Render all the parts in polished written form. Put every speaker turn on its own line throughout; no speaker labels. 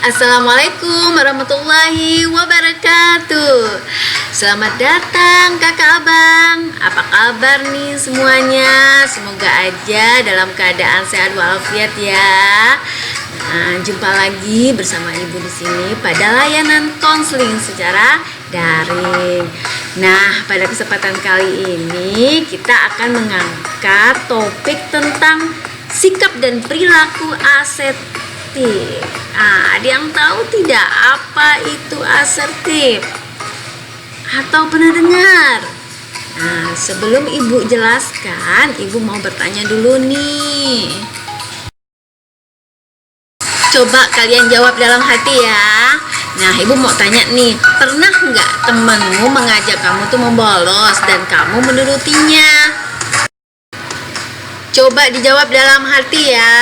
Assalamualaikum warahmatullahi wabarakatuh. Selamat datang kakak abang. Apa kabar nih semuanya? Semoga aja dalam keadaan sehat walafiat ya. Nah, jumpa lagi bersama ibu di sini pada layanan konseling secara daring. Nah, pada kesempatan kali ini kita akan mengangkat topik tentang sikap dan perilaku asertif. Ada yang tahu tidak apa itu asertif? Atau pernah dengar? Nah, sebelum ibu jelaskan, ibu mau bertanya dulu nih. Coba kalian jawab dalam hati ya. Nah, ibu mau tanya nih, pernah nggak temanmu mengajak kamu tuh membolos dan kamu menurutinya? Coba dijawab dalam hati ya.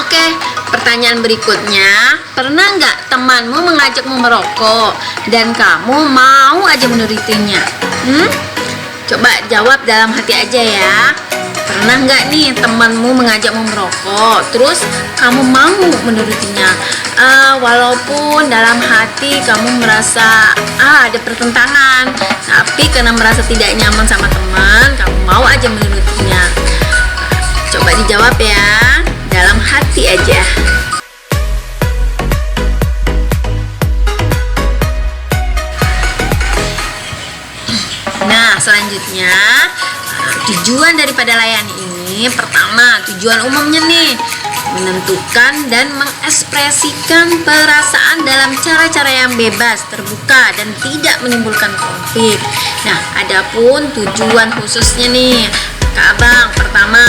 Oke, pertanyaan berikutnya, pernah nggak temanmu mengajakmu merokok dan kamu mau aja menurutinya? Coba jawab dalam hati aja ya. Pernah nggak nih temanmu mengajakmu merokok, terus kamu mau menurutinya? Walaupun dalam hati kamu merasa ada pertentangan, tapi karena merasa tidak nyaman sama teman, kamu mau aja menurutinya. Coba dijawab ya, dalam hati aja. Nah, selanjutnya tujuan daripada layanan ini, pertama, tujuan umumnya nih, menentukan dan mengekspresikan perasaan dalam cara-cara yang bebas, terbuka, dan tidak menimbulkan konflik. Nah, adapun tujuan khususnya nih, Kak Abang, pertama,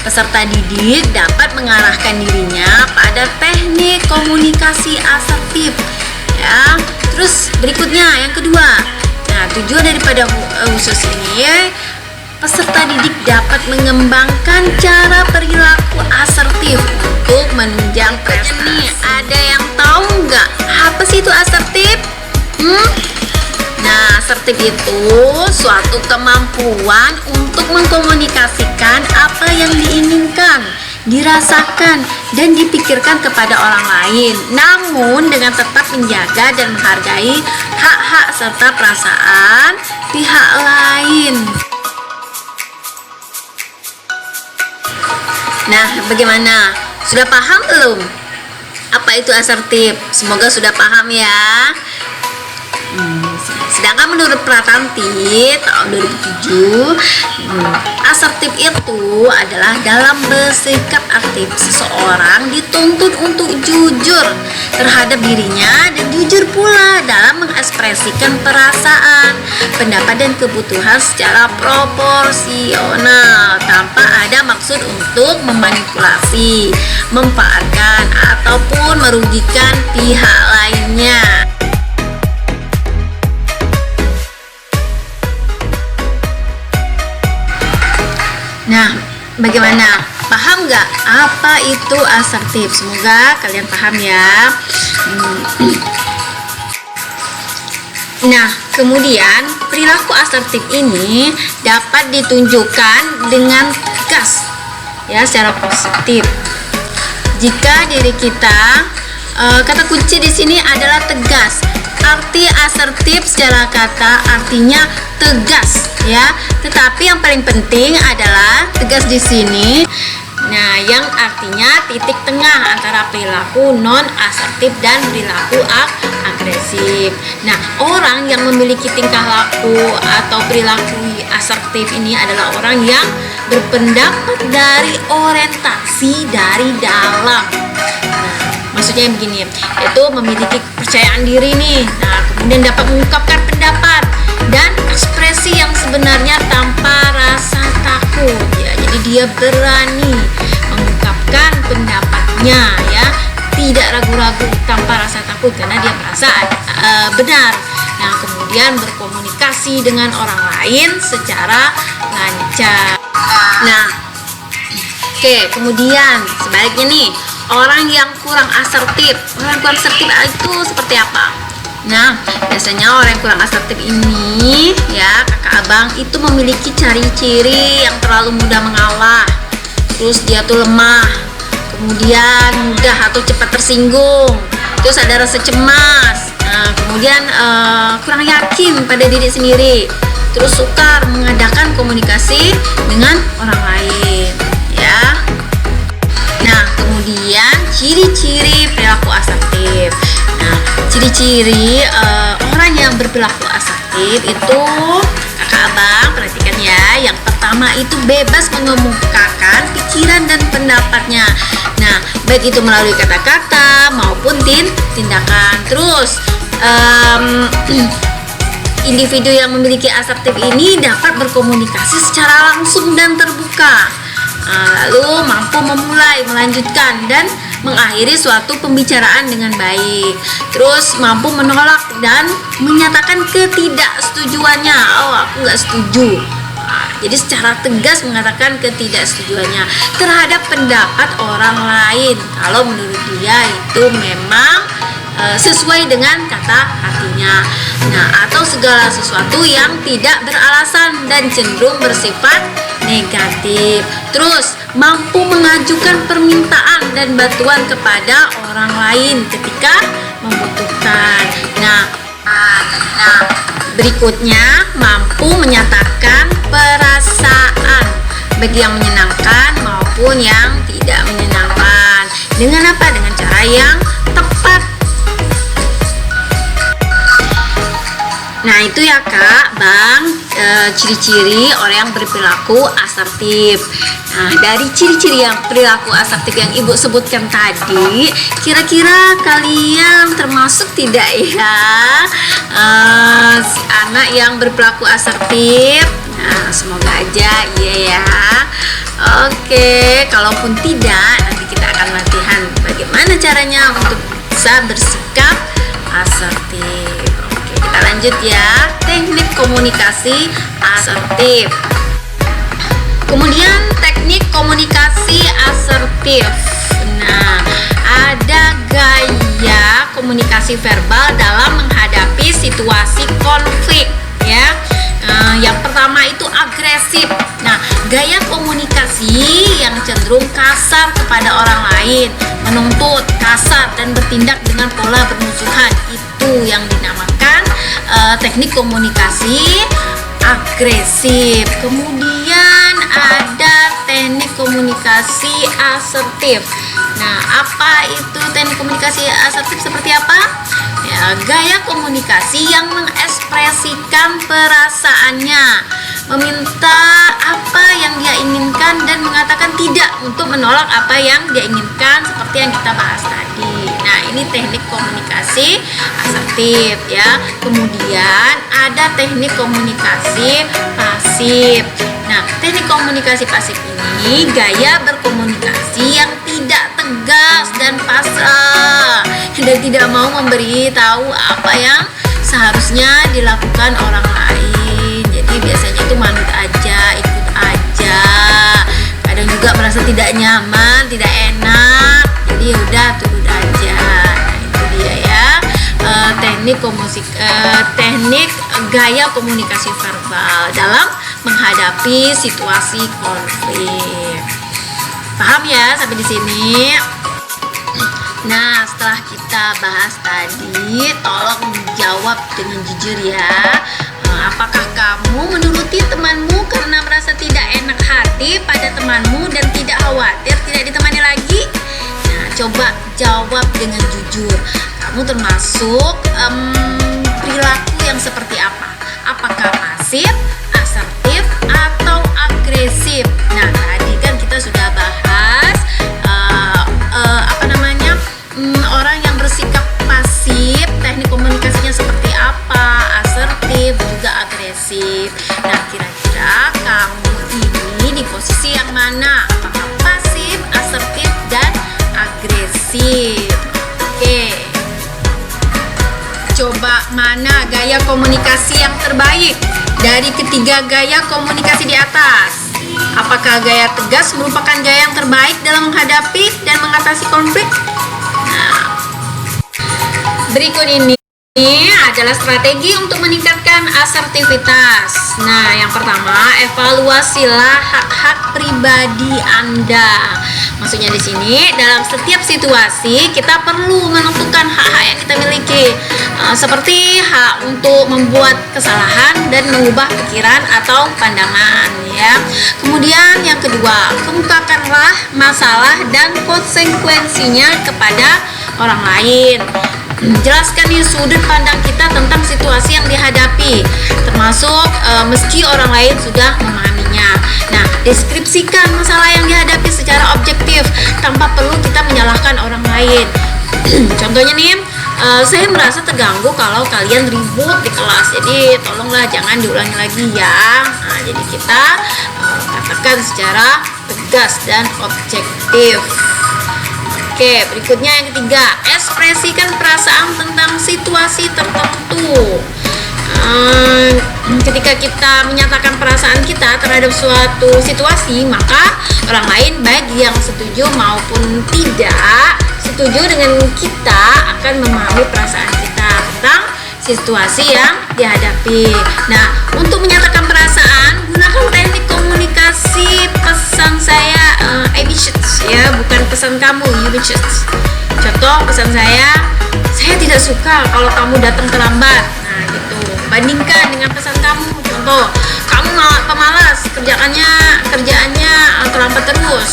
peserta didik dapat mengarahkan dirinya pada teknik komunikasi asertif ya. Terus berikutnya yang kedua, nah tujuan daripada khusus ini, peserta didik dapat mengembangkan cara perilaku asertif untuk menunjang prestasi. Ada yang tahu nggak apa sih itu asertif? Nah, asertif itu suatu kemampuan untuk mengkomunikasikan apa yang diinginkan, dirasakan, dan dipikirkan kepada orang lain, namun dengan tetap menjaga dan menghargai hak-hak serta perasaan pihak lain. Nah, bagaimana? Sudah paham belum apa itu asertif? Semoga sudah paham ya. Sedangkan menurut Pratanti tahun 2007, asertif itu adalah dalam bersikap aktif. Seseorang dituntut untuk jujur terhadap dirinya dan jujur pula dalam mengekspresikan perasaan, pendapat dan kebutuhan secara proporsional tanpa ada maksud untuk memanipulasi, memanfaatkan ataupun merugikan pihak lainnya. Nah, bagaimana? Paham nggak apa itu asertif? Semoga kalian paham ya. Nah, kemudian perilaku asertif ini dapat ditunjukkan dengan tegas ya, secara positif. Jika diri kita, kata kunci di sini adalah tegas. Arti asertif secara kata artinya tegas ya, tetapi yang paling penting adalah tegas di sini. Nah, yang artinya titik tengah antara perilaku non asertif dan perilaku agresif. Nah, orang yang memiliki tingkah laku atau perilaku asertif ini adalah orang yang berpendapat dari orientasi dari dalam. Maksudnya begini, itu memiliki kepercayaan diri nih. Nah, kemudian dapat mengungkapkan pendapat dan ekspresi yang sebenarnya tanpa rasa takut ya. Jadi dia berani mengungkapkan pendapatnya ya, tidak ragu-ragu tanpa rasa takut karena dia merasa benar. Nah, kemudian berkomunikasi dengan orang lain secara lancar. Nah, oke, kemudian sebaliknya nih, orang yang kurang asertif. Orang kurang asertif itu seperti apa? Nah, biasanya orang yang kurang asertif ini ya, kakak abang, itu memiliki ciri-ciri yang terlalu mudah mengalah. Terus dia tuh lemah. kemudian mudah atau cepat tersinggung, terus ada rasa cemas, kemudian kurang yakin pada diri sendiri, terus sukar mengadakan komunikasi dengan orang lain, ya. Nah, kemudian ciri-ciri perilaku asertif. Nah, ciri-ciri orang yang berperilaku asertif itu kakak abang perhatikan ya. Yang pertama itu bebas mengemukakan pikiran dan pendapatnya. Nah, baik itu melalui kata-kata maupun tindakan. Terus individu yang memiliki asertif ini dapat berkomunikasi secara langsung dan terbuka, lalu mampu memulai, melanjutkan, dan mengakhiri suatu pembicaraan dengan baik. Terus mampu menolak dan menyatakan ketidaksetujuannya. Oh, aku nggak setuju. Jadi secara tegas mengatakan ketidaksetujuannya terhadap pendapat orang lain kalau menurut dia itu memang sesuai dengan kata hatinya. Nah, atau segala sesuatu yang tidak beralasan dan cenderung bersifat negatif. Terus mampu mengajukan permintaan dan bantuan kepada orang lain ketika membutuhkan. Nah, berikutnya mampu menyatakan perasaan baik yang menyenangkan maupun yang tidak menyenangkan. Dengan apa? Dengan cara yang tepat. Nah, itu ya Kak, Bang, ciri-ciri orang yang berperilaku asertif. Nah, dari ciri-ciri yang perilaku asertif yang Ibu sebutkan tadi, kira-kira kalian termasuk tidak ya anak yang berperilaku asertif? Nah, semoga aja iya ya. Oke, kalaupun tidak, nanti kita akan latihan bagaimana caranya untuk bisa bersikap asertif. Kita lanjut ya, teknik komunikasi asertif. Kemudian teknik komunikasi asertif. Nah, ada gaya komunikasi verbal dalam menghadapi situasi konflik ya. Yang pertama itu agresif. Nah, gaya komunikasi yang cenderung kasar kepada orang lain, menuntut, kasar, dan bertindak dengan pola bermusuhan, itu yang dinamakan teknik komunikasi agresif. Kemudian ada teknik komunikasi asertif. Nah, apa itu teknik komunikasi asertif seperti apa? Ya, gaya komunikasi yang mengekspresikan perasaannya, meminta apa yang dia inginkan dan mengatakan tidak untuk menolak apa yang dia inginkan, seperti yang kita bahas tadi. Nah, ini teknik komunikasi asertif ya. Kemudian ada teknik komunikasi pasif. Nah, teknik komunikasi pasif ini gaya berkomunikasi yang tidak tegas dan pasrah dan tidak mau memberi tahu apa yang seharusnya dilakukan orang lain. Jadi biasanya itu manut aja, ikut aja. Kadang juga merasa tidak nyaman, tidak enak. Jadi udah turut aja. Nah, itu dia ya. Teknik gaya komunikasi verbal dalam menghadapi situasi konflik. Paham ya sampai di sini? Nah, setelah kita bahas tadi, tolong jawab dengan jujur ya. Apakah kamu menuruti temanmu karena merasa tidak enak hati pada temanmu dan tidak khawatir tidak ditemani lagi? Nah, coba jawab dengan jujur. Kamu termasuk perilaku yang seperti apa? Apakah pasif, asertif, atau agresif? Nah, tadi kan kita sudah bahas orang yang bersikap pasif, teknik komunikasinya seperti apa, asertif, juga agresif. Nah, kira-kira kamu ini di posisi yang mana? Apakah pasif, asertif, dan agresif? Oke. Coba mana gaya komunikasi yang terbaik dari ketiga gaya komunikasi di atas? Apakah gaya tegas merupakan gaya yang terbaik dalam menghadapi dan mengatasi konflik? Nah, berikut ini adalah strategi untuk meningkatkan asertivitas. Nah, yang pertama, evaluasilah hak-hak pribadi Anda. Maksudnya di sini dalam setiap situasi kita perlu menentukan hak-hak yang kita miliki, seperti hak untuk membuat kesalahan dan mengubah pikiran atau pandangan ya. Kemudian yang kedua, kemukakanlah masalah dan konsekuensinya kepada orang lain. Jelaskan nih sudut pandang kita tentang situasi yang dihadapi, termasuk meski orang lain sudah memahaminya. Nah, deskripsikan masalah yang dihadapi secara objektif tanpa perlu kita menyalahkan orang lain. Contohnya nih, saya merasa terganggu kalau kalian ribut di kelas, jadi tolonglah jangan diulangi lagi ya. Nah, jadi kita katakan secara tegas dan objektif. Oke, berikutnya yang ketiga, ekspresikan perasaan tentang situasi tertentu. Ketika kita menyatakan perasaan kita terhadap suatu situasi, maka orang lain baik yang setuju maupun tidak setuju dengan kita akan memahami perasaan kita tentang situasi yang dihadapi. Nah, untuk menyatakan perasaan, gunakan teknik komunikasi pesan saya, I wish it, ya, bukan pesan kamu, you wish it. Contoh pesan saya tidak suka kalau kamu datang terlambat. Nah, gitu. Bandingkan dengan pesan kamu. Contoh, kamu pemalas, kerjaannya terlambat terus.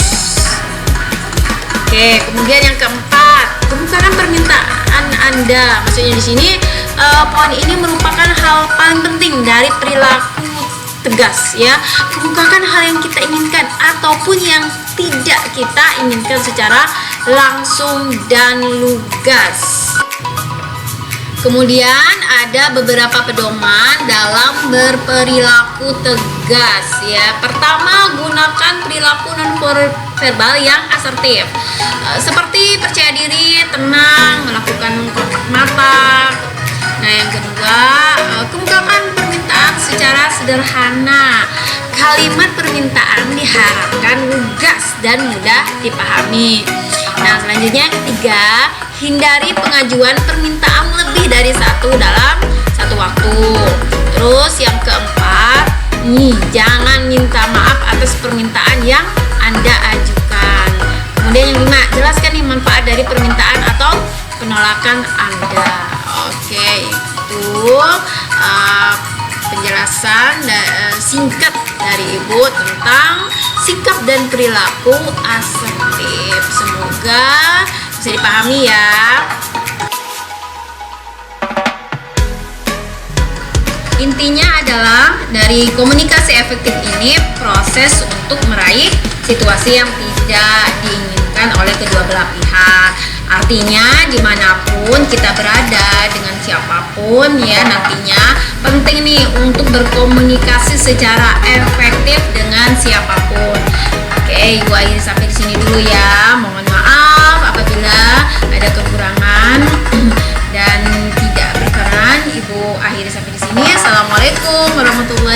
Oke, kemudian yang keempat, kemukakan permintaan Anda. Maksudnya di sini poin ini merupakan hal paling penting dari perilaku tegas ya. Kemukakan hal yang kita inginkan ataupun yang tidak kita inginkan secara langsung dan lugas. Kemudian ada beberapa pedoman dalam berperilaku tegas ya. Pertama, gunakan perilaku non-verbal yang asertif, seperti percaya diri, tenang, melakukan kontak mata. Nah, yang kedua, kemukakan permintaan secara sederhana. Kalimat permintaan diharapkan lugas dan mudah dipahami. Nah, selanjutnya yang ketiga, hindari pengajuan permintaan lebih dari satu dalam satu waktu. Terus yang keempat, jangan minta maaf atas permintaan yang Anda ajukan. Kemudian yang kelima, jelaskan nih manfaat dari permintaan atau penolakan Anda. Oke, itu penjelasan singkat dari Ibu tentang sikap dan perilaku asertif. Semoga bisa dipahami ya. Intinya adalah dari komunikasi efektif ini proses untuk meraih situasi yang tidak diinginkan oleh kedua belah pihak. Artinya dimanapun kita berada dengan siapapun ya, nantinya penting nih untuk berkomunikasi secara efektif dengan siapapun. Oke, Ibu akhiri sampai di sini dulu ya. Mohon maaf apabila ada kekurangan dan tidak berkenan. Ibu akhiri sampai di sini. Assalamualaikum warahmatullahi